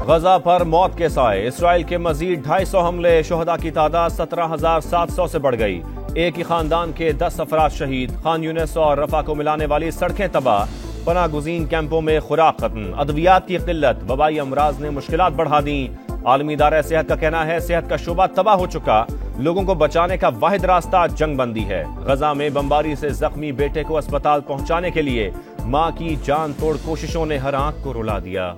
गजा पर मौत के साए, इसराइल के मजीद 250 हमले, शोहदा की तादाद 17,700 से बढ़ गई। एक ही खानदान के 10 अफराद शहीद। खान यूनिस और रफा को मिलाने वाली सड़कें तबाह, पनाह गुज़ीन कैंपों में खुराक खत्म। अद्वियात की किल्लत, वबाई अमराज ने मुश्किलात बढ़ा दी। आलमी इदारा सेहत का कहना है सेहत का शोबा तबाह हो चुका, लोगों को बचाने का वाहिद रास्ता जंगबंदी है। गजा में बमबारी से जख्मी बेटे को अस्पताल पहुंचाने के लिए मां की जान तोड़ कोशिशों ने हर आंख को रुला दिया।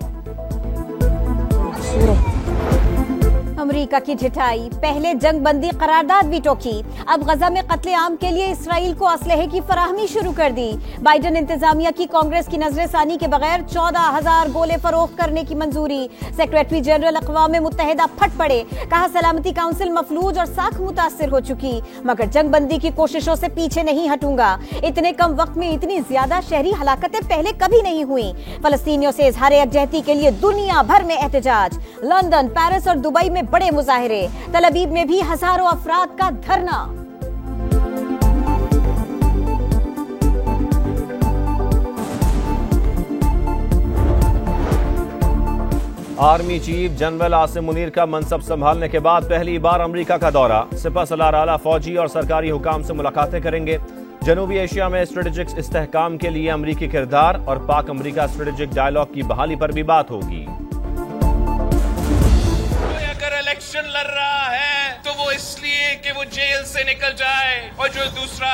अमेरिका की ढिठाई, पहले जंगबंदी करारदाद वीटो की, अब गजा में कत्लेआम के लिए इसराइल को असलहे की फराहमी शुरू कर दी। बाइडन इंतजामिया की कांग्रेस की नजरसानी के बगैर 14,000 गोले फरोख्त करने की मंजूरी। सेक्रेटरी जनरल अक़वाम मुत्तहिदा फट पड़े, कहा सलामती काउंसिल मफलूज और साख मुतासिर हो चुकी, मगर जंगबंदी की कोशिशों से पीछे नहीं हटूंगा। इतने कम वक्त में इतनी ज्यादा शहरी हलाकतें पहले कभी नहीं हुई। फलस्तीनियों से इजहार यकजहती के लिए दुनिया भर में एहतजाज, लंदन, पेरिस और दुबई में बड़े मुजाहिरे, तल अवीव में भी हजारों अफराद का धरना। Army chief general Asim Munir का मनसब संभालने के बाद पहली बार अमेरिका का दौरा, सिपह सलार आला फौजी और सरकारी हुकाम से मुलाकातें करेंगे। जनूबी एशिया में स्ट्रेटेजिक इस्तेहकाम के लिए अमेरिकी किरदार और पाक अमेरिका स्ट्रेटेजिक डायलॉग की बहाली पर भी बात होगी। इलेक्शन लड़ रहा है तो वो इसलिए कि वो जेल से निकल जाए, और जो दूसरा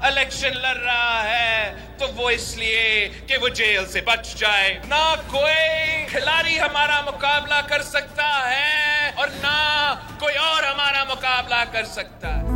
इलेक्शन लड़ रहा है तो वो इसलिए कि वो जेल से बच जाए। ना कोई खिलाड़ी हमारा मुकाबला कर सकता है और ना कोई और हमारा मुकाबला कर सकता है।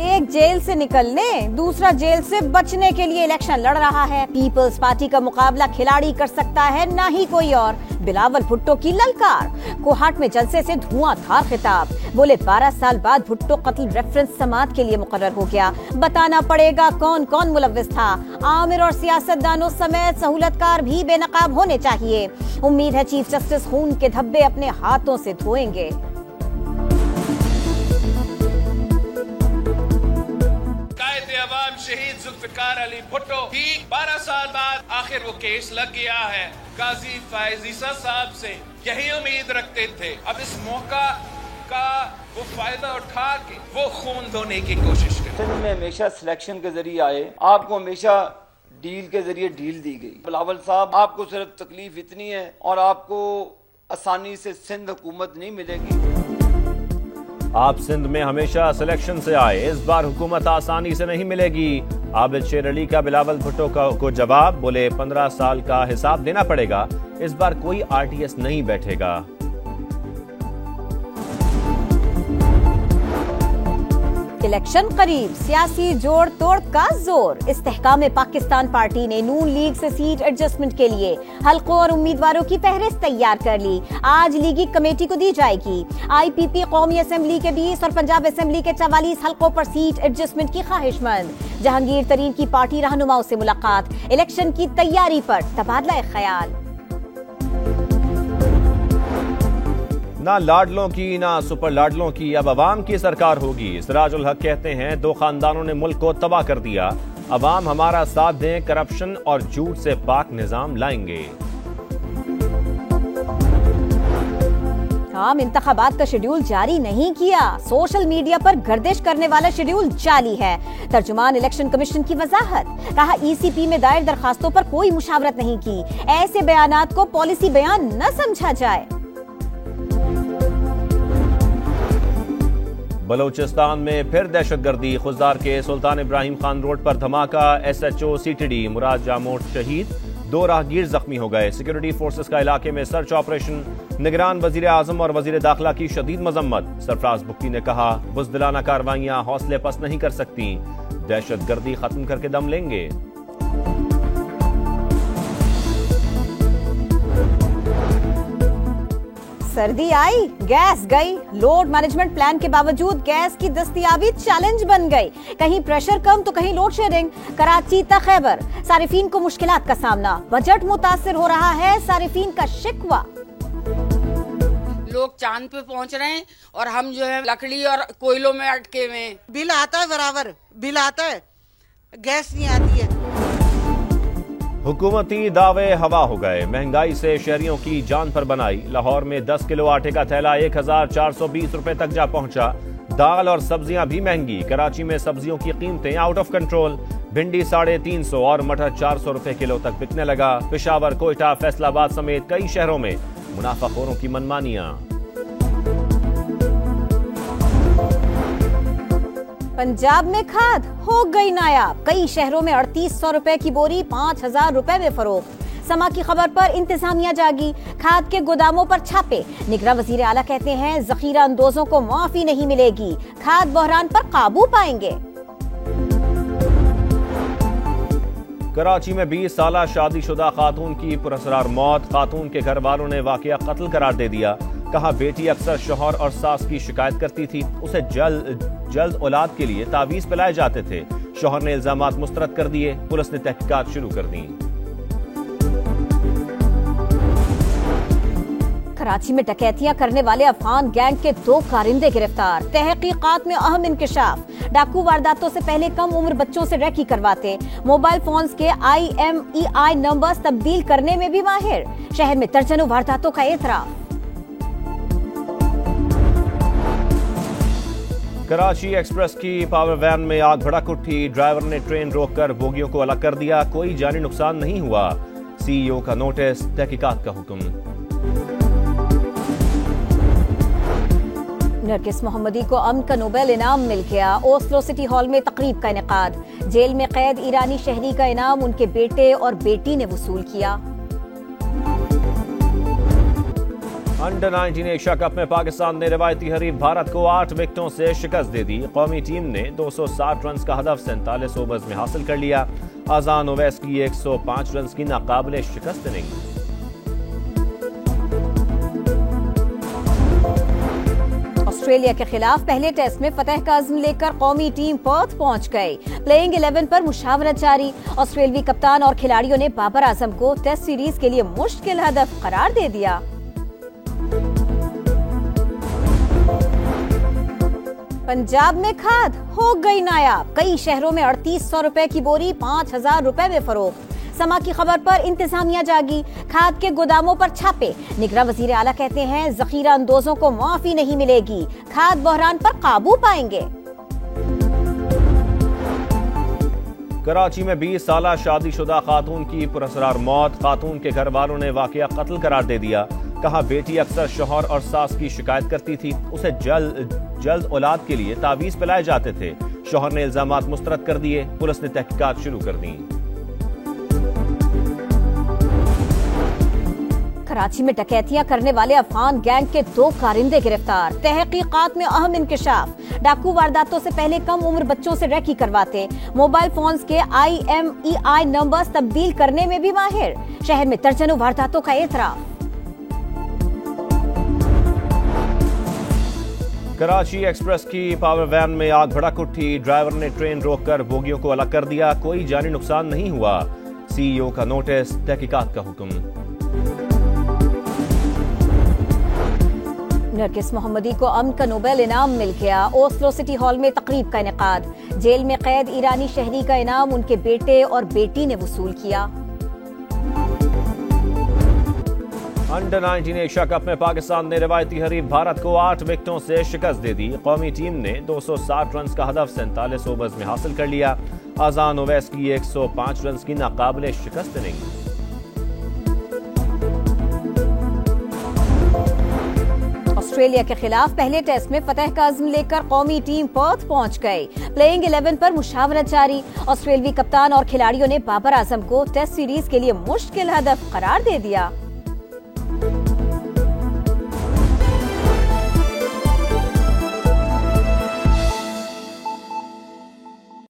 एक जेल से निकलने, दूसरा जेल से बचने के लिए इलेक्शन लड़ रहा है। पीपल्स पार्टी का मुकाबला खिलाड़ी कर सकता है, ना ही कोई और। बिलावल भुट्टो की ललकार, कोहाट में जलसे से धुआंधार खिताब, बोले 12 साल बाद भुट्टो कत्ल रेफरेंस समात के लिए मुकर्रर हो गया। बताना पड़ेगा कौन कौन मुलव्विस था। आमिर और सियासतदानों समेत सहूलतकार भी बेनकाब होने चाहिए। उम्मीद है चीफ जस्टिस खून के धब्बे अपने हाथों से धोएंगे। शहीद जुल्फिकार अली भुट्टो ही 12 साल बाद आखिर वो केस लग गया है। काजी फैज ईसा साहब से यही उम्मीद रखते थे, अब इस मौका का वो फायदा उठा के वो खून धोने की कोशिश करें। सिंध में हमेशा सिलेक्शन के जरिए आए, आपको हमेशा डील के जरिए डील दी गई। बिलावल साहब, आपको सिर्फ तकलीफ इतनी है और आपको आसानी से सिंध हुकूमत नहीं मिलेगी। आप सिंध में हमेशा सिलेक्शन से आए, इस बार हुकूमत आसानी से नहीं मिलेगी। आबिद शेर अली का बिलावल भुट्टो को जवाब, बोले 15 साल का हिसाब देना पड़ेगा, इस बार कोई आरटीएस नहीं बैठेगा। इलेक्शन करीब, सियासी जोड़ तोड़ का जोर। इस्तेहकाम पाकिस्तान पार्टी ने नून लीग से सीट एडजस्टमेंट के लिए हलकों और उम्मीदवारों की फहरिस्त तैयार कर ली। आज लीगी कमेटी को दी जाएगी। आईपीपी कौमी असेंबली के 20 और पंजाब असेंबली के 44 हलकों पर सीट एडजस्टमेंट की ख्वाहिशमंद। जहांगीर तरीन की पार्टी रहनुमाओं से मुलाकात, इलेक्शन की तैयारी पर तबादला ख्याल। ना लाडलों की ना सुपर लाडलों की, अब अवाम की सरकार होगी। सिराजुल हक कहते हैं 2 खानदानों ने मुल्क को तबाह कर दिया, अवाम हमारा साथ दें, करप्शन और झूठ से पाक निजाम लाएंगे। हम इंतखाबात का शेड्यूल जारी नहीं किया, सोशल मीडिया पर गर्दिश करने वाला शेड्यूल जाली है। तर्जुमान इलेक्शन कमीशन की वजाहत, कहा ईसीपी में दायर दरखास्तों पर कोई मुशावरत नहीं की, ऐसे बयानात को पॉलिसी बयान न समझा जाए। बलूचिस्तान में फिर दहशतगर्दी, खुजदार के सुल्तान इब्राहिम खान रोड पर धमाका, एसएचओ सीटीडी मुराद जामोट शहीद, 2 राहगीर जख्मी हो गए। सिक्योरिटी फोर्सेस का इलाके में सर्च ऑपरेशन, निगरान वजीर आजम और वजीर दाखिला की शदीद मजम्मत। सरफराज बुक्की ने कहा बुज़दिलाना कार्रवाइयां हौसले पस्त नहीं कर सकती, दहशतगर्दी खत्म करके दम लेंगे। सर्दी आई, गैस गई, लोड मैनेजमेंट प्लान के बावजूद गैस की दस्तयाबी चैलेंज बन गई। कहीं प्रेशर कम तो कहीं लोड शेडिंग। कराची तक खैबर, सारिफीन को मुश्किलात का सामना, बजट मुतासिर हो रहा है, सारिफीन का शिकवा। लोग चांद पे पहुंच रहे हैं और हम जो है लकड़ी और कोयलों में अटके हुए हैं। बिल आता है, बराबर बिल आता है, गैस नहीं आती है। हुकूमती दावे हवा हो गए, महंगाई से शहरियों की जान पर बनाई। लाहौर में 10 किलो आटे का थैला 1420 रुपए तक जा पहुंचा। दाल और सब्जियां भी महंगी। कराची में सब्जियों की कीमतें आउट ऑफ कंट्रोल। भिंडी 350 और मटर 400 रुपए किलो तक बिकने लगा। पेशावर, कोयटा, फैसलाबाद समेत कई शहरों में मुनाफाखोरों की मनमानियां। पंजाब में खाद हो गई नायाब। कई शहरों में 3800 रुपए की बोरी 5000 रुपए में फरोख्त। समा की खबर पर इंतजामिया जागी। खाद के गोदामों पर छापे। निगरान वजीर आला कहते हैं जखीरा अंदोजों को माफी नहीं मिलेगी। खाद बहरान पर काबू पाएंगे। कराची में 20 साला शादीशुदा खातून की पुरअसरार मौत। खातून के घर वालों ने वाकया कत्ल करार दे दिया। कहा बेटी अक्सर शौहर और सास की शिकायत करती थी। उसे जल्द औलाद के लिए तावीज पिलाए जाते थे। शौहर ने इल्जामात मुस्तरद कर दिए। पुलिस ने तहकीकात शुरू कर दी। कराची में डकैतियां करने वाले अफगान गैंग के 2 कारिंदे गिरफ्तार। तहकीकात में अहम इंकशाफ। डाकू वारदातों से पहले कम उम्र बच्चों से रेकी करवाते। मोबाइल फोन्स के IMEI नंबर्स तब्दील करने में भी माहिर। शहर में दर्जनों वारदातों का एतराफ। कराची एक्सप्रेस की पावर वैन में आग भड़क उठी। ड्राइवर ने ट्रेन रोककर बोगियों को अलग कर दिया। कोई जानी नुकसान नहीं हुआ। CEO का नोटिस, तहकीकात का हुक्म। नरगिस मोहम्मदी को अमन का नोबेल इनाम मिल गया। ओस्लो सिटी हॉल में तकरीब का इनेकाद। जेल में कैद ईरानी शहरी का इनाम उनके बेटे और बेटी ने वसूल किया। अंडर 19 एशिया कप में पाकिस्तान ने रिवायती हरीफ भारत को 8 विकेटों से शिकस्त दे दी। कौमी टीम ने 260 रन का हदफ 47 ओवर्स में हासिल कर लिया। आजान ओवैस की 105 रन की नाकाबिले शिकस्त इनिंग। ऑस्ट्रेलिया के खिलाफ पहले टेस्ट में फतह का अज़्म लेकर कौमी टीम पर्थ पहुंच गई। प्लेइंग 11 पर मुशावरत जारी। ऑस्ट्रेलियाई कप्तान और खिलाड़ियों ने बाबर आजम को टेस्ट सीरीज के लिए मुश्किल हदफ करार दे दिया। पंजाब में खाद हो गई नायाब। कई शहरों में 3800 रुपए की बोरी 5000 रुपए में फरोख्त। समा की खबर पर इंतजामिया जागी। खाद के गोदामों पर छापे। निगरान वजीर आला कहते हैं जखीरा अंदोजों को माफी नहीं मिलेगी। खाद बहरान पर काबू पाएंगे। कराची में 20 साला शादीशुदा खातून की पुरअसरार मौत। खातून के घर वालों ने वाकया कत्ल करार दे दिया। कहा बेटी अक्सर शौहर और सास की शिकायत करती थी। उसे जल्द औलाद के लिए तावीज पिलाए जाते थे। शौहर ने इल्जामात मुस्तरद कर दिए। पुलिस ने तहकीकात शुरू कर दी। कराची में डकैतियां करने वाले अफगान गैंग के 2 कारिंदे गिरफ्तार। तहकीकात में अहम इंकशाफ। डाकू वारदातों से पहले कम उम्र बच्चों से रेकी करवाते। मोबाइल फोन्स के IMEI नंबर्स तब्दील करने में भी माहिर। शहर में दर्जनों वारदातों का एतराफ। कराची एक्सप्रेस की पावर वैन में आग भड़क उठी। ड्राइवर ने ट्रेन रोककर बोगियों को अलग कर दिया। कोई जानी नुकसान नहीं हुआ। CEO का नोटिस, तहकीकात का हुक्म। नरगिस मोहम्मदी को अमन का नोबेल इनाम मिल गया। ओस्लो सिटी हॉल में तकरीब का इनेकाद। जेल में कैद ईरानी शहरी का इनाम उनके बेटे और बेटी ने वसूल किया। अंडर 19 एशिया कप में पाकिस्तान ने रिवायती हरीफ भारत को 8 विकेटों से शिकस्त दे दी। कौमी टीम ने 260 रन का हदफ 47 ओवर्स में हासिल कर लिया। आजान ओवैस की 105 रन की नाकाबिले शिकस्त इनिंग। ऑस्ट्रेलिया के खिलाफ पहले टेस्ट में फतह का अज़्म लेकर कौमी टीम पर्थ पहुंच गई। प्लेइंग 11 पर मुशावरत जारी। ऑस्ट्रेलियाई कप्तान और खिलाड़ियों ने बाबर आजम को टेस्ट सीरीज के लिए मुश्किल हदफ करार दे दिया।